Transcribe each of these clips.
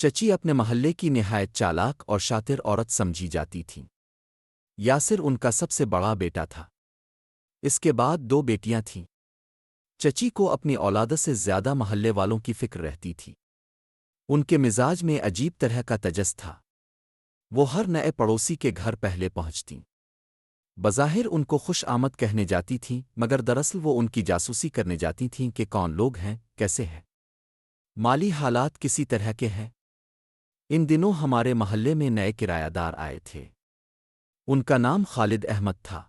چچی اپنے محلے کی نہایت چالاک اور شاطر عورت سمجھی جاتی تھی۔ یاسر ان کا سب سے بڑا بیٹا تھا۔ اس کے بعد دو بیٹیاں تھیں۔ چچی کو اپنی اولاد سے زیادہ محلے والوں کی فکر رہتی تھی۔ ان کے مزاج میں عجیب طرح کا تجس تھا۔ وہ ہر نئے پڑوسی کے گھر پہلے پہنچتیں۔ بظاہر ان کو خوش آمد کہنے جاتی تھیں، مگر دراصل وہ ان کی جاسوسی کرنے جاتی تھیں کہ کون لوگ ہیں، کیسے ہیں، مالی حالات کسی طرح کے ہیں۔ ان دنوں ہمارے محلے میں نئے کرایہ دار آئے تھے۔ ان کا نام خالد احمد تھا۔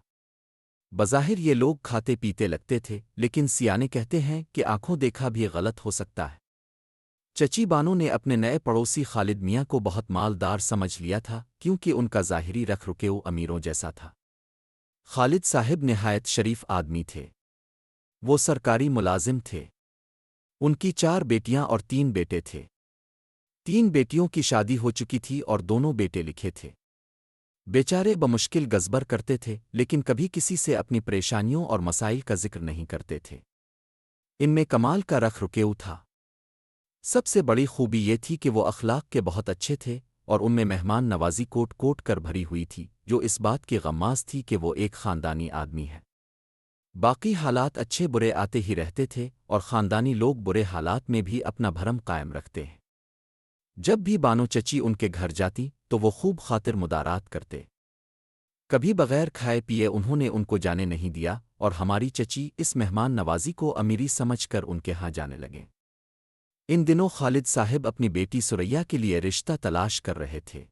بظاہر یہ لوگ کھاتے پیتے لگتے تھے، لیکن سیانے کہتے ہیں کہ آنکھوں دیکھا بھی غلط ہو سکتا ہے۔ چچی بانو نے اپنے نئے پڑوسی خالد میاں کو بہت مالدار سمجھ لیا تھا، کیونکہ ان کا ظاہری رکھ رکیو امیروں جیسا تھا۔ خالد صاحب نہایت شریف آدمی تھے۔ وہ سرکاری ملازم تھے۔ ان کی 4 بیٹیاں اور 3 بیٹے تھے۔ 3 بیٹیوں کی شادی ہو چکی تھی اور دونوں بیٹے لکھے تھے۔ بیچارے بمشکل گزبر کرتے تھے، لیکن کبھی کسی سے اپنی پریشانیوں اور مسائل کا ذکر نہیں کرتے تھے۔ ان میں کمال کا رکھ رکیو تھا۔ سب سے بڑی خوبی یہ تھی کہ وہ اخلاق کے بہت اچھے تھے، اور ان میں مہمان نوازی کوٹ کوٹ کر بھری ہوئی تھی، جو اس بات کی غماز تھی کہ وہ ایک خاندانی آدمی ہے۔ باقی حالات اچھے برے آتے ہی رہتے تھے، اور خاندانی لوگ برے حالات میں بھی اپنا بھرم قائم رکھتے ہیں۔ جب بھی بانو چچی ان کے گھر جاتی تو وہ خوب خاطر مدارات کرتے۔ کبھی بغیر کھائے پیے انہوں نے ان کو جانے نہیں دیا، اور ہماری چچی اس مہمان نوازی کو امیری سمجھ کر ان کے ہاں جانے لگے۔ ان دنوں خالد صاحب اپنی بیٹی سریا کے لیے رشتہ تلاش کر رہے تھے۔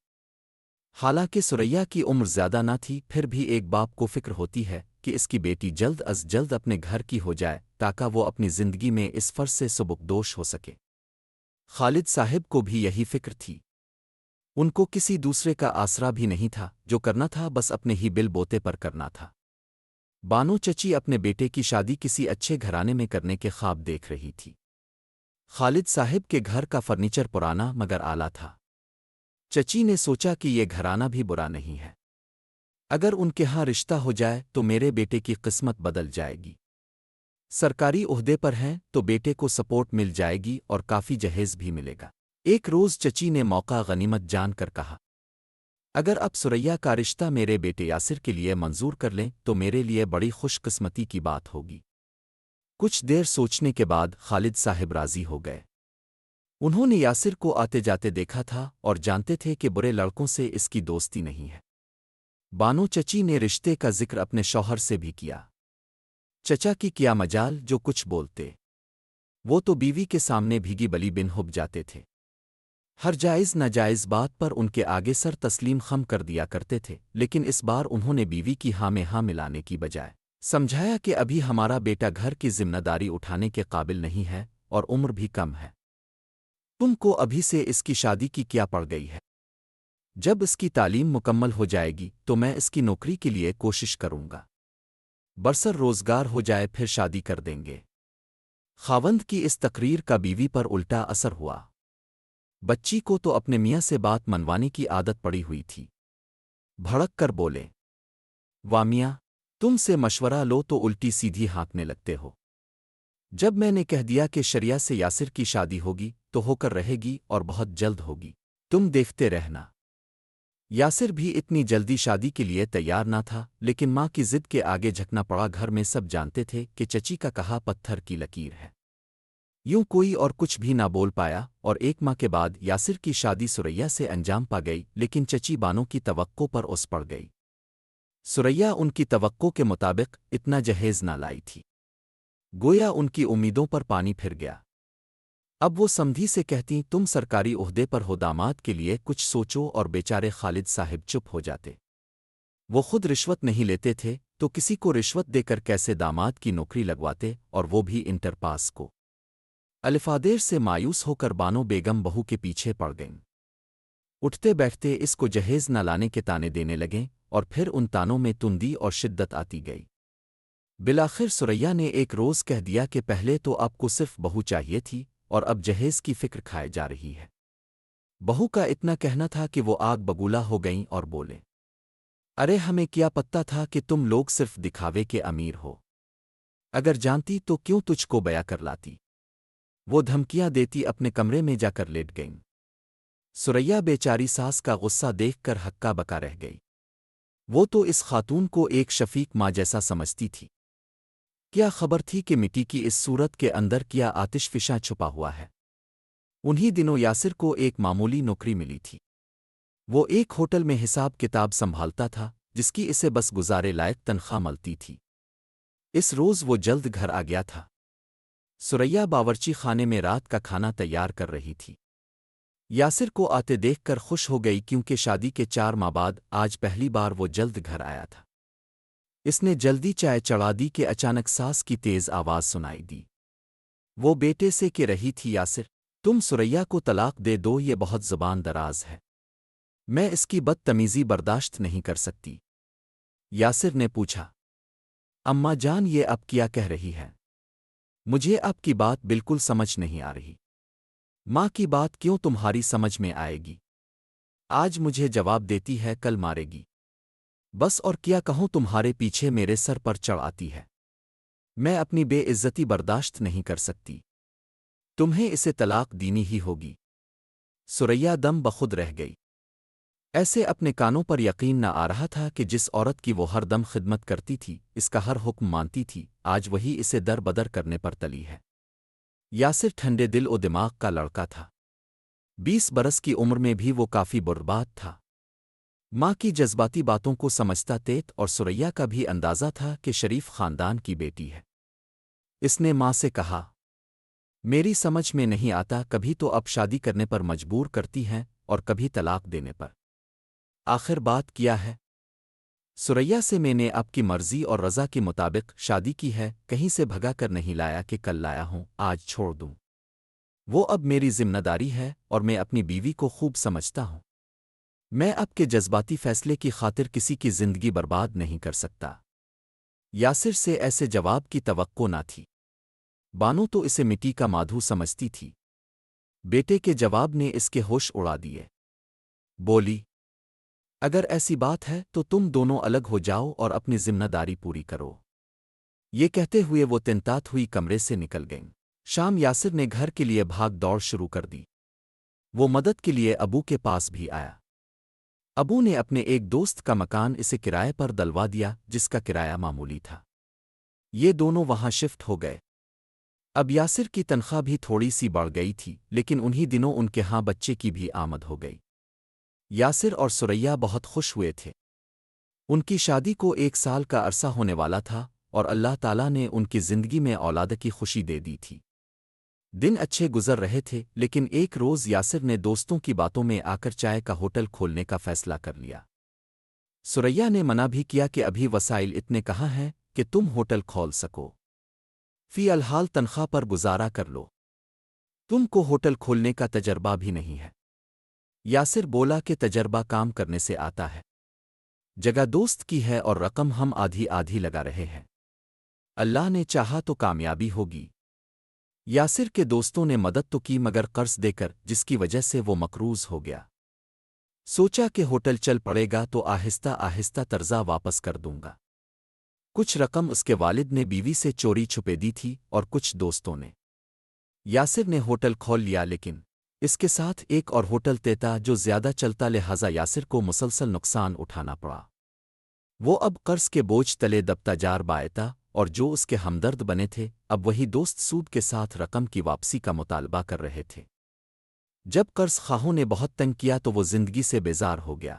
حالانکہ سریا کی عمر زیادہ نہ تھی، پھر بھی ایک باپ کو فکر ہوتی ہے کہ اس کی بیٹی جلد از جلد اپنے گھر کی ہو جائے، تاکہ وہ اپنی زندگی میں اس فرض سے سبکدوش ہو سکے۔ خالد صاحب کو بھی یہی فکر تھی۔ ان کو کسی دوسرے کا آسرا بھی نہیں تھا، جو کرنا تھا بس اپنے ہی بل بوتے پر کرنا تھا۔ بانو چچی اپنے بیٹے کی شادی کسی اچھے گھرانے میں کرنے کے خواب دیکھ رہی تھی۔ خالد صاحب کے گھر کا فرنیچر پرانا مگر اعلیٰ تھا۔ چچی نے سوچا کہ یہ گھرانہ بھی برا نہیں ہے۔ اگر ان کے ہاں رشتہ ہو جائے تو میرے بیٹے کی قسمت بدل جائے گی۔ سرکاری عہدے پر ہیں تو بیٹے کو سپورٹ مل جائے گی اور کافی جہیز بھی ملے گا۔ ایک روز چچی نے موقع غنیمت جان کر کہا، اگر اب سریا کا رشتہ میرے بیٹے یاسر کے لیے منظور کر لیں تو میرے لیے بڑی خوش قسمتی کی بات ہوگی۔ کچھ دیر سوچنے کے بعد خالد صاحب راضی ہو گئے۔ انہوں نے یاسر کو آتے جاتے دیکھا تھا اور جانتے تھے کہ برے لڑکوں سے اس کی دوستی نہیں ہے۔ بانو چچی نے رشتے کا ذکر اپنے شوہر سے بھی کیا۔ چچا کی کیا مجال، جو کچھ بولتے وہ تو بیوی کے سامنے بھیگی بلی بن ہب جاتے تھے۔ ہر جائز ناجائز بات پر ان کے آگے سر تسلیم خم کر دیا کرتے تھے، لیکن اس بار انہوں نے بیوی کی ہاں میں ہاں ملانے کی بجائے سمجھایا کہ ابھی ہمارا بیٹا گھر کی ذمہ داری اٹھانے کے قابل نہیں ہے اور عمر بھی کم ہے۔ تم کو ابھی سے اس کی شادی کی کیا پڑ گئی ہے؟ جب اس کی تعلیم مکمل ہو جائے گی تو میں اس کی نوکری کے لیے کوشش کروں گا۔ برسر روزگار ہو جائے پھر شادی کر دیں گے۔ خاوند کی اس تقریر کا بیوی پر الٹا اثر ہوا۔ بچی کو تو اپنے میاں سے بات منوانے کی عادت پڑی ہوئی تھی۔ بھڑک کر بولے، واہ میاں، تم سے مشورہ لو تو الٹی سیدھی ہانکنے لگتے ہو۔ جب میں نے کہہ دیا کہ شریعہ سے یاسر کی شادی ہوگی تو ہو کر رہے گی اور بہت جلد ہوگی، تم دیکھتے رہنا۔ یاسر بھی اتنی جلدی شادی کے لیے تیار نہ تھا، لیکن ماں کی ضد کے آگے جھکنا پڑا۔ گھر میں سب جانتے تھے کہ چچی کا کہا پتھر کی لکیر ہے۔ یوں کوئی اور کچھ بھی نہ بول پایا، اور 1 ماہ کے بعد یاسر کی شادی سریا سے انجام پا گئی، لیکن چچی بانو کی توقع پر اس پڑ گئی۔ سریا ان کی توقع کے مطابق اتنا جہیز نہ لائی تھی۔ گویا ان کی امیدوں پر پانی پھر گیا۔ اب وہ سمدھی سے کہتی، تم سرکاری عہدے پر ہو، داماد کے لیے کچھ سوچو، اور بیچارے خالد صاحب چپ ہو جاتے۔ وہ خود رشوت نہیں لیتے تھے تو کسی کو رشوت دے کر کیسے داماد کی نوکری لگواتے، اور وہ بھی انٹر پاس کو۔ الفادیر سے مایوس ہو کر بانو بیگم بہو کے پیچھے پڑ گئیں۔ اٹھتے بیٹھتے اس کو جہیز نہ لانے کے تانے دینے لگیں، اور پھر ان تانوں میں تندی اور شدت آتی گئی۔ بالآخر سریا نے ایک روز کہہ دیا کہ پہلے تو آپ کو صرف بہو چاہیے تھی، اور اب جہیز کی فکر کھائے جا رہی ہے۔ بہو کا اتنا کہنا تھا کہ وہ آگ بگولا ہو گئیں اور بولے، ارے ہمیں کیا پتہ تھا کہ تم لوگ صرف دکھاوے کے امیر ہو؟ اگر جانتی تو کیوں تجھ کو بیاہ کر لاتی؟ وہ دھمکیاں دیتی اپنے کمرے میں جا کر لیٹ گئیں۔ سریا بیچاری ساس کا غصہ دیکھ کر ہکا بکا رہ گئی۔ وہ تو اس خاتون کو ایک شفیق ماں جیسا سمجھتی تھی۔ کیا خبر تھی کہ مٹی کی اس صورت کے اندر کیا آتش فشاں چھپا ہوا ہے۔ انہی دنوں یاسر کو ایک معمولی نوکری ملی تھی۔ وہ ایک ہوٹل میں حساب کتاب سنبھالتا تھا، جس کی اسے بس گزارے لائق تنخواہ ملتی تھی۔ اس روز وہ جلد گھر آ گیا تھا۔ سریا باورچی خانے میں رات کا کھانا تیار کر رہی تھی۔ یاسر کو آتے دیکھ کر خوش ہو گئی کیونکہ شادی کے 4 ماہ بعد آج پہلی بار وہ جلد گھر آیا تھا۔ اس نے جلدی چائے چڑھا دی کہ اچانک ساس کی تیز آواز سنائی دی۔ وہ بیٹے سے کہہ رہی تھی، یاسر تم سریا کو طلاق دے دو، یہ بہت زبان دراز ہے، میں اس کی بدتمیزی برداشت نہیں کر سکتی۔ یاسر نے پوچھا، اماں جان یہ اب کیا کہہ رہی ہے؟ مجھے آپ کی بات بالکل سمجھ نہیں آ رہی۔ ماں کی بات کیوں تمہاری سمجھ میں آئے گی؟ آج مجھے جواب دیتی ہے، کل مارے گی۔ بس اور کیا کہوں، تمہارے پیچھے میرے سر پر چڑھ آتی ہے۔ میں اپنی بے عزتی برداشت نہیں کر سکتی۔ تمہیں اسے طلاق دینی ہی ہوگی۔ سریا دم بخود رہ گئی۔ ایسے اپنے کانوں پر یقین نہ آ رہا تھا کہ جس عورت کی وہ ہر دم خدمت کرتی تھی، اس کا ہر حکم مانتی تھی، آج وہی اسے در بدر کرنے پر تلی ہے۔ یاسر ٹھنڈے دل و دماغ کا لڑکا تھا۔ 20 برس کی عمر میں بھی وہ کافی برباد تھا۔ ماں کی جذباتی باتوں کو سمجھتا تیت، اور سریا کا بھی اندازہ تھا کہ شریف خاندان کی بیٹی ہے۔ اس نے ماں سے کہا، میری سمجھ میں نہیں آتا، کبھی تو اب شادی کرنے پر مجبور کرتی ہیں اور کبھی طلاق دینے پر۔ آخر بات کیا ہے؟ سریا سے میں نے آپ کی مرضی اور رضا کے مطابق شادی کی ہے، کہیں سے بھگا کر نہیں لایا کہ کل لایا ہوں آج چھوڑ دوں۔ وہ اب میری ذمہ داری ہے اور میں اپنی بیوی کو خوب سمجھتا ہوں۔ میں اب کے جذباتی فیصلے کی خاطر کسی کی زندگی برباد نہیں کر سکتا۔ یاسر سے ایسے جواب کی توقع نہ تھی۔ بانو تو اسے مٹی کا مادھو سمجھتی تھی۔ بیٹے کے جواب نے اس کے ہوش اڑا دیے۔ بولی، اگر ایسی بات ہے تو تم دونوں الگ ہو جاؤ اور اپنی ذمہ داری پوری کرو۔ یہ کہتے ہوئے وہ تنطاط ہوئی کمرے سے نکل گئیں۔ شام یاسر نے گھر کے لیے بھاگ دوڑ شروع کر دی۔ وہ مدد کے لیے ابو کے پاس بھی آیا۔ ابو نے اپنے ایک دوست کا مکان اسے کرائے پر دلوا دیا، جس کا کرایہ معمولی تھا۔ یہ دونوں وہاں شفٹ ہو گئے۔ اب یاسر کی تنخواہ بھی تھوڑی سی بڑھ گئی تھی، لیکن انہی دنوں ان کے ہاں بچے کی بھی آمد ہو گئی۔ یاسر اور سریا بہت خوش ہوئے تھے۔ ان کی شادی کو 1 سال کا عرصہ ہونے والا تھا، اور اللہ تعالیٰ نے ان کی زندگی میں اولاد کی خوشی دے دی تھی۔ دن اچھے گزر رہے تھے، لیکن ایک روز یاسر نے دوستوں کی باتوں میں آ کر چائے کا ہوٹل کھولنے کا فیصلہ کر لیا۔ سریا نے منع بھی کیا کہ ابھی وسائل اتنے کہاں ہیں کہ تم ہوٹل کھول سکو۔ فی الحال تنخواہ پر گزارا کر لو، تم کو ہوٹل کھولنے کا تجربہ بھی نہیں ہے۔ یاسر بولا کہ تجربہ کام کرنے سے آتا ہے، جگہ دوست کی ہے اور رقم ہم آدھی آدھی لگا رہے ہیں، اللہ نے چاہا تو کامیابی ہوگی۔ یاسر کے دوستوں نے مدد تو کی مگر قرض دے کر، جس کی وجہ سے وہ مقروض ہو گیا۔ سوچا کہ ہوٹل چل پڑے گا تو آہستہ آہستہ قرضہ واپس کر دوں گا۔ کچھ رقم اس کے والد نے بیوی سے چوری چھپے دی تھی اور کچھ دوستوں نے۔ یاسر نے ہوٹل کھول لیا، لیکن اس کے ساتھ ایک اور ہوٹل تیتا جو زیادہ چلتا، لہذا یاسر کو مسلسل نقصان اٹھانا پڑا۔ وہ اب قرض کے بوجھ تلے دبتا جار بائتا، اور جو اس کے ہمدرد بنے تھے اب وہی دوست سود کے ساتھ رقم کی واپسی کا مطالبہ کر رہے تھے۔ جب قرض خواہوں نے بہت تنگ کیا تو وہ زندگی سے بیزار ہو گیا۔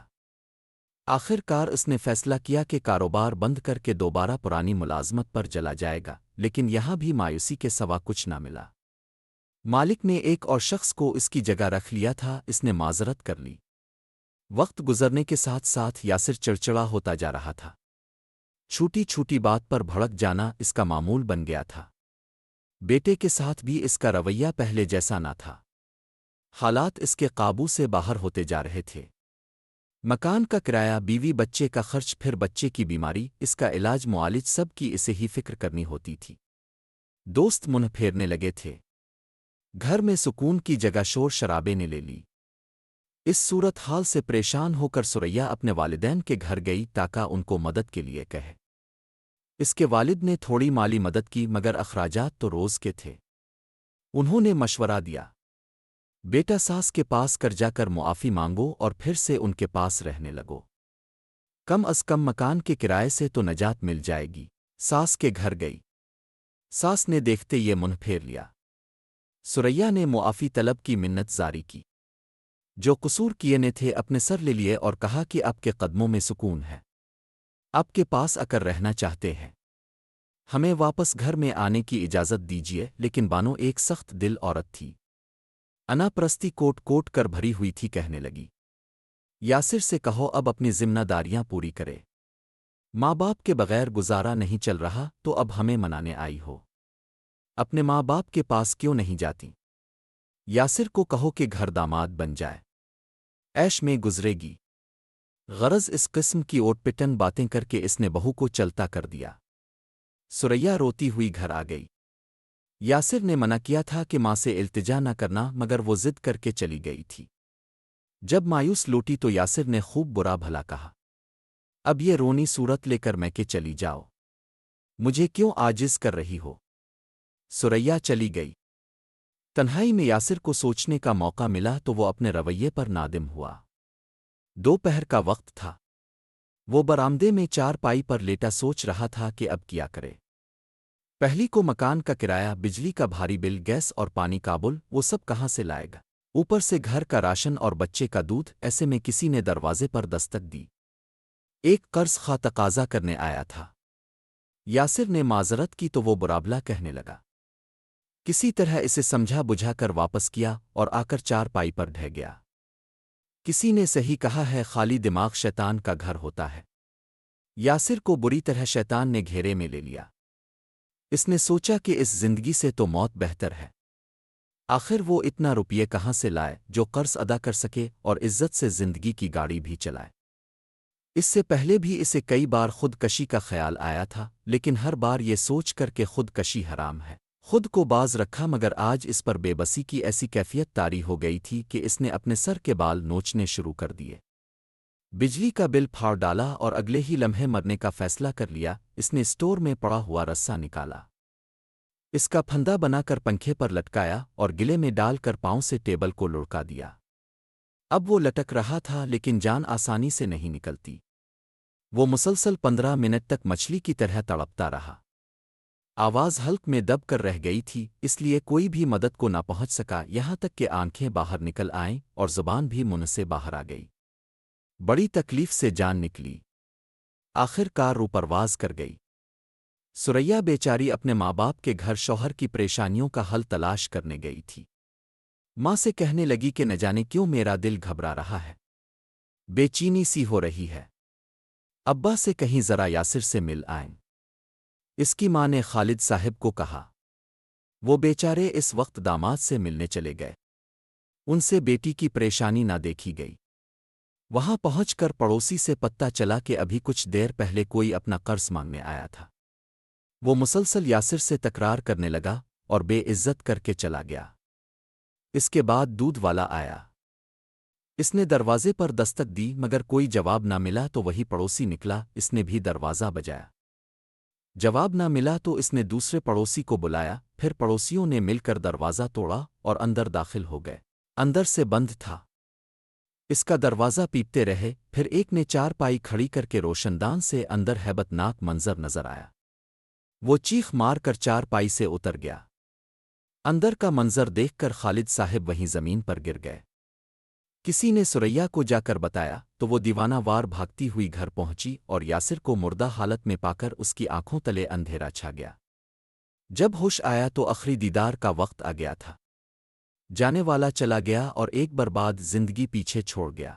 آخر کار اس نے فیصلہ کیا کہ کاروبار بند کر کے دوبارہ پرانی ملازمت پر چلا جائے گا، لیکن یہاں بھی مایوسی کے سوا کچھ نہ ملا۔ مالک نے ایک اور شخص کو اس کی جگہ رکھ لیا تھا، اس نے معذرت کر لی۔ وقت گزرنے کے ساتھ ساتھ یاسر چڑچڑا ہوتا جا رہا تھا۔ چھوٹی چھوٹی بات پر بھڑک جانا اس کا معمول بن گیا تھا۔ بیٹے کے ساتھ بھی اس کا رویہ پہلے جیسا نہ تھا۔ حالات اس کے قابو سے باہر ہوتے جا رہے تھے۔ مکان کا کرایہ، بیوی بچے کا خرچ، پھر بچے کی بیماری، اس کا علاج، معالج، سب کی اسے ہی فکر کرنی ہوتی تھی۔ دوست منہ پھیرنے لگے تھے۔ گھر میں سکون کی جگہ شور شرابے نے لے لی۔ اس صورت حال سے پریشان ہو کر سریا اپنے والدین کے گھر گئی تاکہ ان کو مدد کے لیے کہے۔ اس کے والد نے تھوڑی مالی مدد کی مگر اخراجات تو روز کے تھے۔ انہوں نے مشورہ دیا، بیٹا ساس کے پاس کر جا کر معافی مانگو اور پھر سے ان کے پاس رہنے لگو، کم از کم مکان کے کرائے سے تو نجات مل جائے گی۔ ساس کے گھر گئی، ساس نے دیکھتے یہ منہ پھیر لیا۔ سریا نے معافی طلب کی، منت زاری کی، جو قصور کیے نے تھے اپنے سر لے لیے اور کہا کہ آپ کے قدموں میں سکون ہے، آپ کے پاس آ کر رہنا چاہتے ہیں، ہمیں واپس گھر میں آنے کی اجازت دیجیے۔ لیکن بانو ایک سخت دل عورت تھی، انا پرستی کوٹ کوٹ کر بھری ہوئی تھی، کہنے لگی یاسر سے کہو اب اپنی ذمہ داریاں پوری کرے، ماں باپ کے بغیر گزارا نہیں چل رہا تو اب ہمیں منانے آئی ہو، اپنے ماں باپ کے پاس کیوں نہیں جاتی؟ یاسر کو کہو کہ گھر داماد بن جائے، عیش میں گزرے گی۔ غرض اس قسم کی اوٹ پٹن باتیں کر کے اس نے بہو کو چلتا کر دیا۔ سریا روتی ہوئی گھر آ گئی۔ یاسر نے منع کیا تھا کہ ماں سے التجا نہ کرنا، مگر وہ ضد کر کے چلی گئی تھی۔ جب مایوس لوٹی تو یاسر نے خوب برا بھلا کہا، اب یہ رونی صورت لے کر میں کے چلی جاؤ، مجھے کیوں عاجز کر رہی ہو؟ سریا چلی گئی۔ تنہائی میں یاسر کو سوچنے کا موقع ملا تو وہ اپنے رویے پر نادم ہوا۔ دوپہر کا وقت تھا، وہ برآمدے میں چار پائی پر لیٹا سوچ رہا تھا کہ اب کیا کرے۔ پہلی کو مکان کا کرایہ، بجلی کا بھاری بل، گیس اور پانی کا بل، وہ سب کہاں سے لائے گا؟ اوپر سے گھر کا راشن اور بچے کا دودھ۔ ایسے میں کسی نے دروازے پر دستک دی، ایک قرض خواہ تقاضا کرنے آیا تھا۔ یاسر نے معذرت کی تو وہ برابلا کہنے لگا، کسی طرح اسے سمجھا بجھا کر واپس کیا اور آ کر چار پائی پر ڈھہ گیا۔ کسی نے صحیح کہا ہے، خالی دماغ شیطان کا گھر ہوتا ہے۔ یاسر کو بری طرح شیطان نے گھیرے میں لے لیا۔ اس نے سوچا کہ اس زندگی سے تو موت بہتر ہے۔ آخر وہ اتنا روپیے کہاں سے لائے جو قرض ادا کر سکے اور عزت سے زندگی کی گاڑی بھی چلائے؟ اس سے پہلے بھی اسے کئی بار خود کشی کا خیال آیا تھا، لیکن ہر بار یہ سوچ کر کہ خود کشی حرام ہے، خود کو باز رکھا، مگر آج اس پر بے بسی کی ایسی کیفیت طاری ہو گئی تھی کہ اس نے اپنے سر کے بال نوچنے شروع کر دیے۔ بجلی کا بل پھاڑ ڈالا اور اگلے ہی لمحے مرنے کا فیصلہ کر لیا۔ اس نے اسٹور میں پڑا ہوا رسا نکالا، اس کا پھندا بنا کر پنکھے پر لٹکایا اور گلے میں ڈال کر پاؤں سے ٹیبل کو لڑکا دیا۔ اب وہ لٹک رہا تھا لیکن جان آسانی سے نہیں نکلتی۔ وہ مسلسل 15 منٹ تک مچھلی کی طرح تڑپتا رہا۔ آواز حلق میں دب کر رہ گئی تھی، اس لیے کوئی بھی مدد کو نہ پہنچ سکا، یہاں تک کہ آنکھیں باہر نکل آئیں اور زبان بھی منہ سے باہر آ گئی۔ بڑی تکلیف سے جان نکلی، آخر کار روپرواز کر گئی۔ سریا بیچاری اپنے ماں باپ کے گھر شوہر کی پریشانیوں کا حل تلاش کرنے گئی تھی۔ ماں سے کہنے لگی کہ نہ جانے کیوں میرا دل گھبرا رہا ہے، بے چینی سی ہو رہی ہے، ابا سے کہیں ذرا یاسر سے مل آئیں۔ اس کی ماں نے خالد صاحب کو کہا، وہ بیچارے اس وقت داماد سے ملنے چلے گئے، ان سے بیٹی کی پریشانی نہ دیکھی گئی۔ وہاں پہنچ کر پڑوسی سے پتہ چلا کہ ابھی کچھ دیر پہلے کوئی اپنا قرض مانگنے آیا تھا۔ وہ مسلسل یاسر سے تکرار کرنے لگا اور بے عزت کر کے چلا گیا۔ اس کے بعد دودھ والا آیا، اس نے دروازے پر دستک دی مگر کوئی جواب نہ ملا تو وہی پڑوسی نکلا، اس نے بھی دروازہ بجایا۔ جواب نہ ملا تو اس نے دوسرے پڑوسی کو بلایا، پھر پڑوسیوں نے مل کر دروازہ توڑا اور اندر داخل ہو گئے۔ اندر سے بند تھا، اس کا دروازہ پیپتے رہے، پھر ایک نے چار پائی کھڑی کر کے روشن دان سے اندر ہیبت ناک منظر نظر آیا۔ وہ چیخ مار کر چار پائی سے اتر گیا۔ اندر کا منظر دیکھ کر خالد صاحب وہیں زمین پر گر گئے۔ کسی نے سریا کو جا کر بتایا تو وہ دیوانہ وار بھاگتی ہوئی گھر پہنچی اور یاسر کو مردہ حالت میں پا کر اس کی آنکھوں تلے اندھیرا چھا گیا۔ جب ہوش آیا تو آخری دیدار کا وقت آ گیا تھا، جانے والا چلا گیا اور ایک برباد زندگی پیچھے چھوڑ گیا۔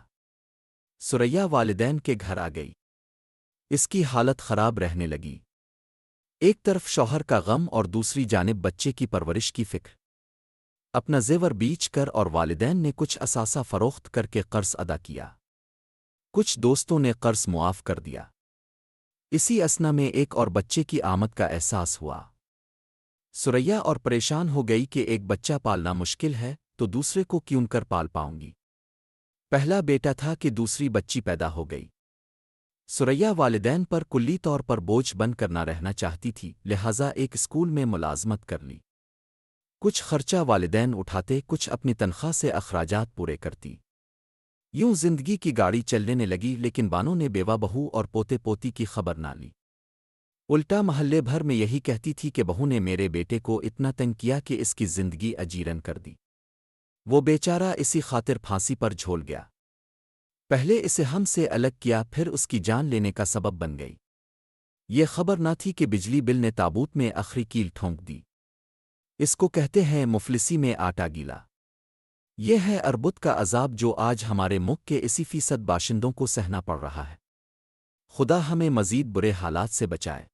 سریا والدین کے گھر آ گئی، اس کی حالت خراب رہنے لگی، ایک طرف شوہر کا غم اور دوسری جانب بچے کی پرورش کی فکر۔ اپنا زیور بیچ کر اور والدین نے کچھ اثاثہ فروخت کر کے قرض ادا کیا، کچھ دوستوں نے قرض معاف کر دیا۔ اسی اسنا میں ایک اور بچے کی آمد کا احساس ہوا۔ سریا اور پریشان ہو گئی کہ ایک بچہ پالنا مشکل ہے تو دوسرے کو کیوں کر پال پاؤں گی؟ پہلا بیٹا تھا کہ دوسری بچی پیدا ہو گئی۔ سریا والدین پر کلی طور پر بوجھ بن کر نہ رہنا چاہتی تھی، لہذا ایک اسکول میں ملازمت کر لی۔ کچھ خرچہ والدین اٹھاتے، کچھ اپنی تنخواہ سے اخراجات پورے کرتی۔ یوں زندگی کی گاڑی چلنے لگی، لیکن بانو نے بیوہ بہو اور پوتے پوتی کی خبر نہ لی۔ الٹا محلے بھر میں یہی کہتی تھی کہ بہو نے میرے بیٹے کو اتنا تنگ کیا کہ اس کی زندگی اجیرن کر دی۔ وہ بیچارہ اسی خاطر پھانسی پر جھول گیا۔ پہلے اسے ہم سے الگ کیا، پھر اس کی جان لینے کا سبب بن گئی۔ یہ خبر نہ تھی کہ بجلی بل نے تابوت میں آخری کیل ٹھونک دی۔ اس کو کہتے ہیں مفلسی میں آٹا گیلا۔ یہ ہے اربت کا عذاب جو آج ہمارے ملک کے 80% باشندوں کو سہنا پڑ رہا ہے۔ خدا ہمیں مزید برے حالات سے بچائے۔